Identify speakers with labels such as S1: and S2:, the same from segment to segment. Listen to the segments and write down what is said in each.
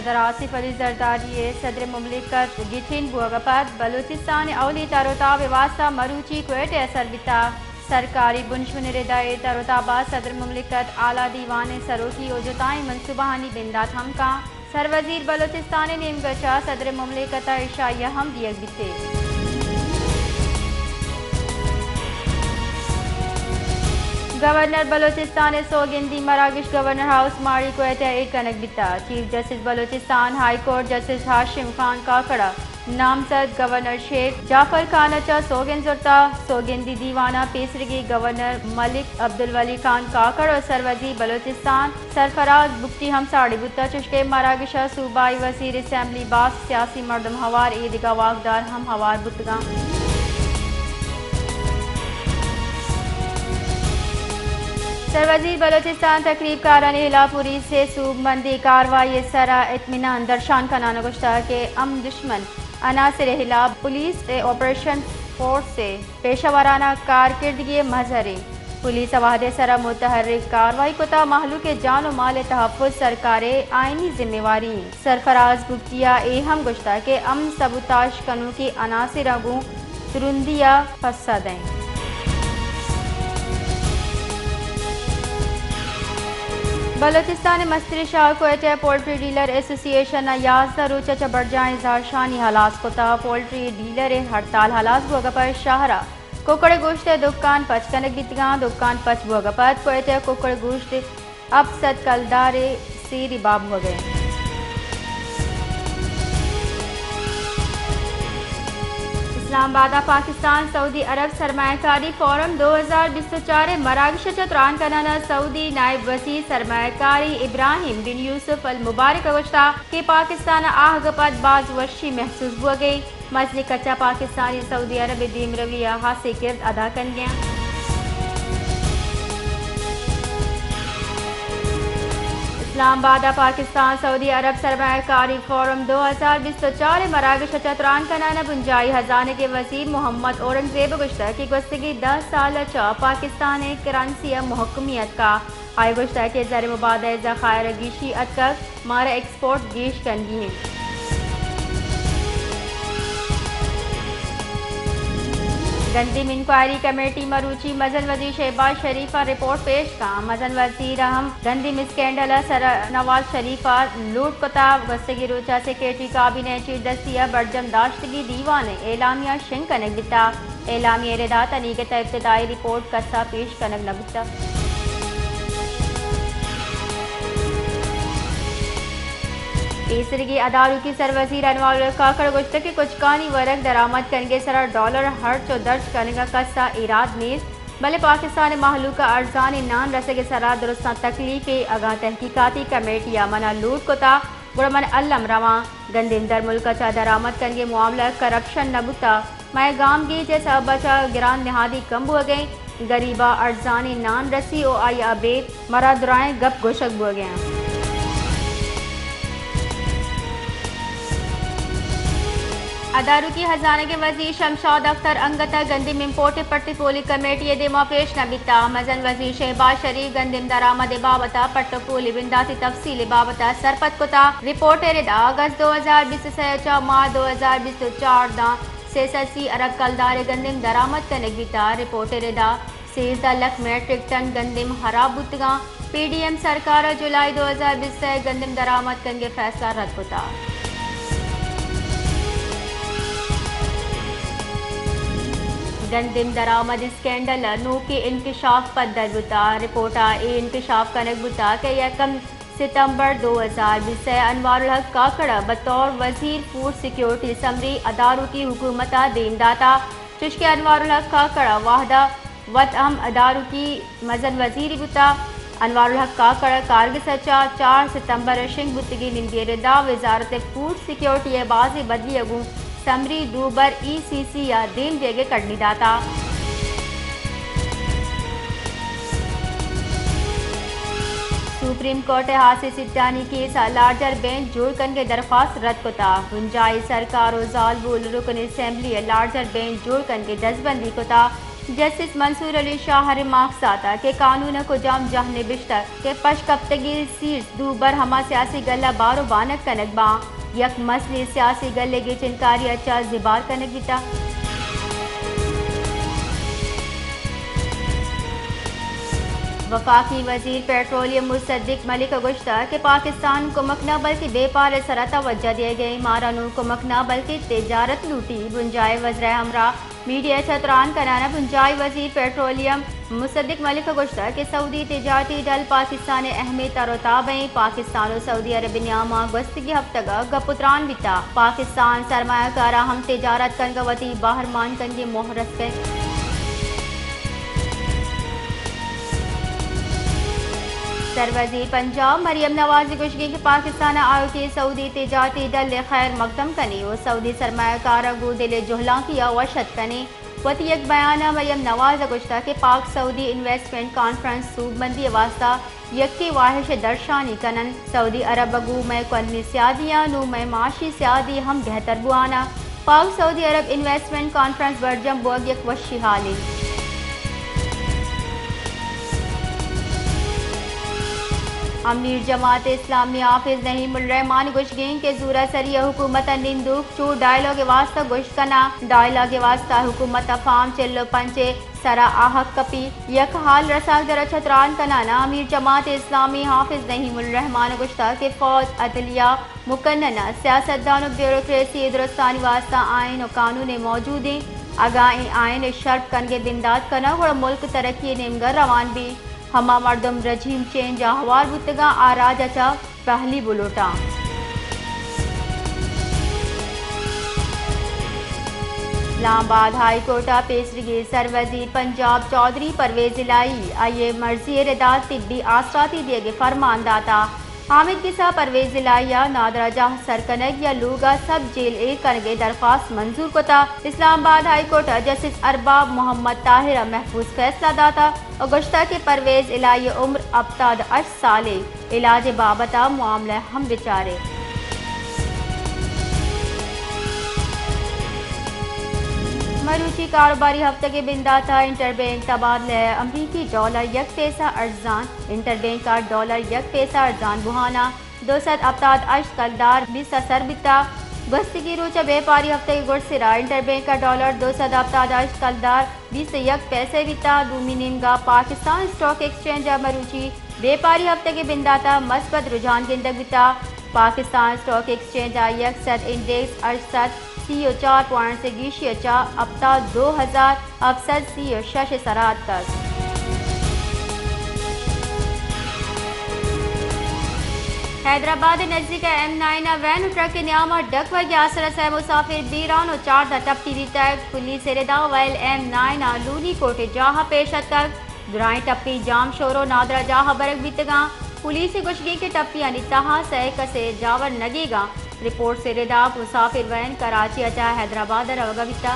S1: صدر آصف علی زرداری صدر مملکت گیٹھین بوگپت بلوچستان اولی تروتا واسطہ مروچی کوئٹے اثر بتا سرکاری بنشون ردائے تروتابا صدر مملکت اعلیٰ دیوان سروکی اوجتائیں منصوبہانی بندہ تھمکا سروزیر بلوچستان نیم گچا صدر مملکت عشاء ہم دیگ بتے گورنر بلوچستان سوگندی مراکش گورنر ہاؤس ماری کوئٹہ ایک کنک بتا chief justice Balochistan high court justice Hashim Khan کاکڑا نامزد گورنر شیخ جعفر خان اچا سوگند زرتا سوگندی دیوانہ پیسرگی گورنر ملک عبدالولی خان کاکڑ اور سروزی بلوچستان سرفراز بکتی ہم ساڑی بتا چشکے مراکشہ صوبائی وزیر اسمبلی باس سیاسی مردم ہوار عیدگاہ واقدار ہم ہوار بتگاں سروزیر بلوچستان تقریب کاران ہلا پوری سے صوب مندی کاروائی سرا اطمینان درشان کنانا گشتہ کہ دشمن عناصر ہلا پولیس آپریشن فورس سے پیشہ ورانہ کارکردگی مظہر پولیس عہدے سرا متحرک کاروائی کتا مخلوق جان و مال تحفظ سرکار آئینی ذمہ واری سرفراز بکتیا ہم گشتہ کہ سبوتاش کنو کی عناصر اگوں ترندیا پسا دیں بلوچستان مستری شاہ کوئٹہ پولٹری ڈیلر ایسوسی ایشن 11 روچہ چبڑ جائیں زارشانی حلاس کتا پولٹری ڈیلر ہڑتال حلاس بوگپر شاہرہ کوکڑ گوشت دکان پچ کنک بیتگاں دکان پچ بوگپت کوئٹہ کوکڑ گوشت اب ست کلدار سیری باب ہو گئے اسلام آباد پاکستان سعودی عرب سرمایہ کاری فورم 2024 مراکش چتران کنانا سعودی نائب وزیر سرمایہ کاری ابراہیم بن یوسف المبارک گوشتہ کہ پاکستان آہگپت باز وشی محسوس ہو گئی مسئلہ کچا پاکستانی سعودی عرب دیم رویہ حاصل کرد ادا کر گیا اسلام آباد پاکستان سعودی عرب سرمایہ کاری فورم 2024 مراکش چتران کنانا بنجائی خزانے کے وزیر محمد اورنگزیب گشتہ کی گستگی 10 سال چا پاکستان کرنسی محکمیت کا آئی گشتہ کے زر مبادلہ ذخائر گیشی اتکک مارا ایکسپورٹ گیش کنگی ہیں گندم انکوائری کمیٹی مروچی مزن وزیر شہباز شریفہ رپورٹ پیش کا مزن وزیر اہم گندم اسکینڈل سر نواز شریفہ لوٹ کتا گستگی روچہ سیکریٹری کابینہ چیف دستیہ برجم داشتگی دیوان اعلامیہ شنگ کنک بتا اعلامیہ ردا تنیگت ابتدائی رپورٹ کسا پیش کنک نبتا تیسرگی اداروں کی سروزیر انوار کاکڑ گشتہ کے کچھ کانی ورق درآمد کرنگے سرا ڈالر ہرچ و درج کرنے کا قصہ اراد نیز بلے پاکستان محلوق ارزان نان رسے کے سرا درستان تکلیف اگاں تحقیقاتی کمیٹی منا لوٹ کتا گرمن علم رواں گندم در ملک چا درآمد کرنگے معاملہ کرپشن نبوتا میں گام گی جیسا بچا گران نہادی کم ہو گئے غریبہ ارزان نان رسی او آئی ابے مرا درائیں گپ گوشک ہو گئے اداروں کی خزانے کے وزیر شمشاد اختر انگتا گندم امپورٹ پٹی پولی کمیٹی دیما پیش نبیتا مزن وزیر شہباز شریف گندم درآمد بابتا پٹو پولی بنداتی تفصیل بابتا سرپت کتا رپورٹ ردا اگست 2023 چا ماہ 2024 دا 680 ارب کلدار گندم درآمد کنک بیتا رپورٹ ردا 13 لکھ میٹرک ٹن گندم خراب بتگاں پی ڈی ایم سرکار جولائی 2023 گندم درآمد کنگے فیصلہ رد کتا گندم درآمد اسکینڈل نو کے انکشاف پر در بتا رپورٹا انکشاف کنک بتا کہ 1 ستمبر 2020 انوار الحق کاکڑ بطور وزیر فوڈ سیکیورٹی اسمبلی اداروں کی حکومت دین داتا چشکے انوار الحق کاکڑ واحدہ وط اہم اداروں کی مزن وزیری بتا انوار الحق کاکڑ کارگ سچا 4 ستمبر شنگ بتگی نمبی ردا وزارت فوڈ سیکیورٹی بازی بدلی اگوں سمری دوبر ای سی سی یا دین جگہ کٹنی داتا سپریم کورٹ حاصل سٹانی کیس لارجر بینچ جوڑ کن کے درخواست رد کتا گنجائی سرکار و زالبول رکن اسمبلی لارجر بینچ جوڑ کن کے دستبندی کتا جسٹس منصور علی شاہ ریمارکس ساتا کہ قانون کو جام جہنے بشتر کہ پش کبتگی سیٹس دو بر ہما سیاسی گلہ بارو بانک کنک باں یک مسئلے سیاسی گلے کی چنکاری اچھا زبار کنک بیتا وفاقی وزیر پیٹرولیم مصدق ملک گشتہ کہ پاکستان کو مکنا بلکہ بے پار سرا توجہ دیے گئے مارانو کو مکنا بلکہ تجارت لوٹی بنجائے وزیر ہمراہ میڈیا چھتران کنانا بنجائے وزیر پیٹرولیم مصدق ملک گشتہ کہ سعودی تجارتی دل پاکستان اہمیت و تابعیں پاکستان و سعودی عرب نیامہ گوستگی ہفتگا گپتران بیتا پاکستان سرمایہ کارا ہم تجارت کنگوتی باہر مان کنگی محرس کے سروزیر پنجاب مریم نواز گوشگی کہ پاکستان آئو کے سعودی تجارتی دل خیر مقدم کنی و سعودی سرمایہ کارا گو دل جہلاں کیا وشت کنی وتی یک بیانہ مریم نواز گوشتا کہ پاک سعودی انویسٹمنٹ کانفرنس صوب بندی واسطہ یکی واحش درشانی کنن سعودی عرب گو میں کنی سیادیاں نو میں معاشی سیادی ہم بہتر بوانا پاک سعودی عرب انویسٹمنٹ کانفرنس برجم بوگ یک وشی حالی امیر جماعت اسلامی حافظ نعیم الرحمان گوشگین کے زورہ سری حکومت نندوک چو ڈائلاگ واسطہ گوشت کنا ڈائلاگ واسطہ حکومت فام چلو پنچے سرا آہک کپی یک حال رساک در چھتران کنانا امیر جماعت اسلامی حافظ نعیم الرحمان گوشتا کہ فوج عدلیہ مقننہ سیاستدان و بیوروکریسی درستانی واسطہ آئین و قانون موجود ہیں اگاہیں آئین شرط کنگے بنداد کنا اور ملک ترقی نیمگر روان بھی ہما مردم رجیم چینج احوال بتگا آراج اچا پہلی بلوٹا اسلام آباد ہائی کورٹا پیشرگی سروزیر پنجاب چودھری پرویز الہی آئیے مرضی رداد طبی آسراتی دیے گے فرمان داتا حامد کسا پرویز الہیہ نادرہ جاہ سرکنگ یا لوگا سب جیل اے کنگے درخواست منظور کتا اسلام آباد ہائی کورٹا جسٹس ارباب محمد طاہرہ محفوظ فیصلہ داتا اور گشتہ کے پرویز الہی عمر ابتاد 8 سالے علاج بابتا معاملہ ہم بچارے مروچی کاروباری ہفتہ کے بنداتا انٹر بینک تبادلہ امریکی ڈالر یک پیسہ ارزان انٹر بینک کا ڈالر یک پیسہ ارزان بہانا 200 ابتاد اشت کلدار 20 سر بتا گستگی روچہ بے پاری ہفتہ کے گرسرا انٹر بینک کا ڈالر 200 ابتاد اشت کلدار 20 یک پیسے بتا دومی نیمگا پاکستان اسٹاک ایکسچینج مروچی بے پاری ہفتہ کے بنداتا مثبت رجحان گندگ بتا پاکستان اسٹاک ایکسچینج یک صد انڈیکس 834 پوائنٹ سے گیشی اچا ابتا 2736 سرات تک حیدرآباد نزدیک M9 وین ٹرک نیامہ ڈک و گیاسر سے مسافر بیران و 4 ٹپٹی دی تک پولیس ردا ویل M9 لونی کوٹ جاہ پیشت تک درائیں ٹپی جام شورو نادرہ جاہ برگ بیتگاں پولیس گوشگی کے ٹپی انتہا سے کسے جاور نگے گا رپورٹ سے ردا مسافر وین کراچی اچا حیدرآباد روگا بیتا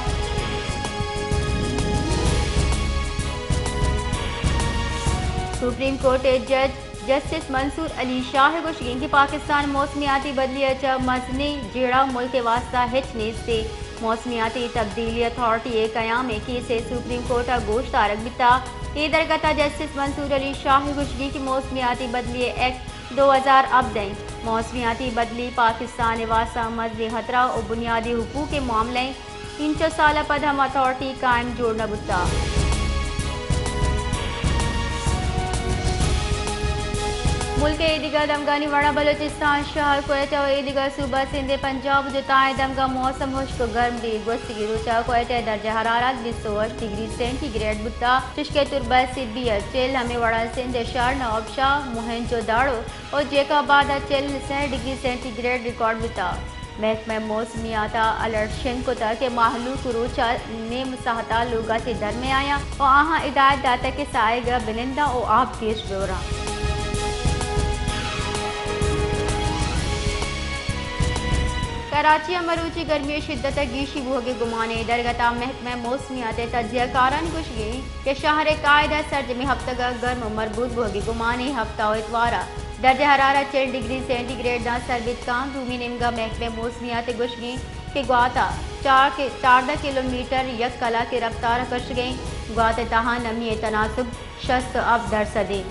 S1: سپریم کورٹ جج جسٹس منصور علی شاہ گوشگین کی پاکستان موسمیاتی بدلی اچا مزنی جیڑا ملک واسطہ ہچ نیز سے موسمیاتی تبدیلی اتھارٹی قیام کی سے سپریم کورٹ گوشت آرگ بیتا یہ درگتا جسٹس منصور علی شاہ گوشگی کی موسمیاتی بدلی ایکٹ 2000 اب دیں موسمیاتی بدلی پاکستان واسطہ مزنی خطرہ اور بنیادی حقوق کے معاملے 300 سالہ پد ہم اتھارٹی قائم جوڑنا بتا ملک ایدگا دمگانی وڑا بلوچستان شہر کوئٹہ و ایدگا صوبہ سندھ پنجاب جتائیں دمگا موسم خشک گرم دی گوستگی روچہ کوئٹہ درجہ حرارت 28 ڈگری سینٹی گریڈ بتا چشکے تربہ سبی چل ہمیں وڑا سندھ شہر نواب شاہ موہنجو داڑو اور جیکا بعد چل 6 ڈگری سینٹی گریڈ ریکارڈ بتا محکمہ موسمیاتا الرٹ شنکتا کہ محلوق روچہ نیم سہتا لوگا سے در میں آیا اور آہاں ہدایت داتا کہ سائے گا بلندہ اور آب کیش دورا کراچی مروچی گرمی شدت گیشی بوگے گمانے درگتا محکمہ موسمیات تجزیہ کاران گوشگی کہ شہر قائدہ سرجمی ہفتہ گرم مربوط بوگے گمانے ہفتہ و اتوارہ درجہ حرارت 4 ڈگری سینٹی گریڈ دا سربت کان رومی نمگا محکمہ موسمیات گوشگی گواتا 14 کلومیٹر یک کلا کی رفتار کش گئیں گوات تہاں نمی تناسب 60 اب درصدی